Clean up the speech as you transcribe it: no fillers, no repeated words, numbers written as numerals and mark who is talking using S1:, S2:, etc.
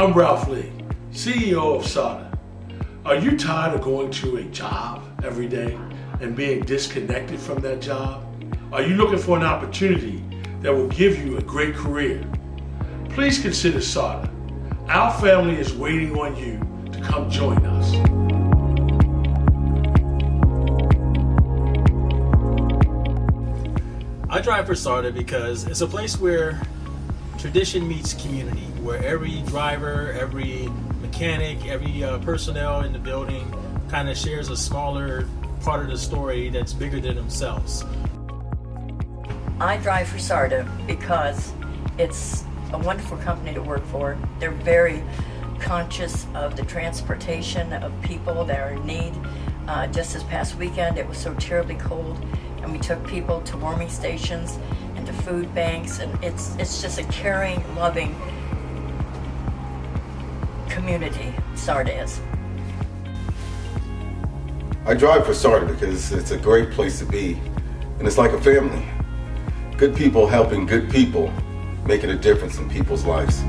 S1: I'm Ralph Lee, CEO of SARTA. Are you tired of going to a job every day and being disconnected from that job? Are you looking for an opportunity that will give you a great career? Please consider SARTA. Our family is waiting on you to come join us.
S2: I drive for SARTA because it's a place where tradition meets community, where every driver, every mechanic, every personnel in the building kind of shares a smaller part of the story that's bigger than themselves.
S3: I drive for SARTA because it's a wonderful company to work for. They're very conscious of the transportation of people that are in need. Just this past weekend, it was so terribly cold, and we took people to warming stations and to food banks, and it's just a caring, loving community, SARTA is.
S4: I drive for SARTA because it's a great place to be, and it's like a family. Good people helping good people, making a difference in people's lives.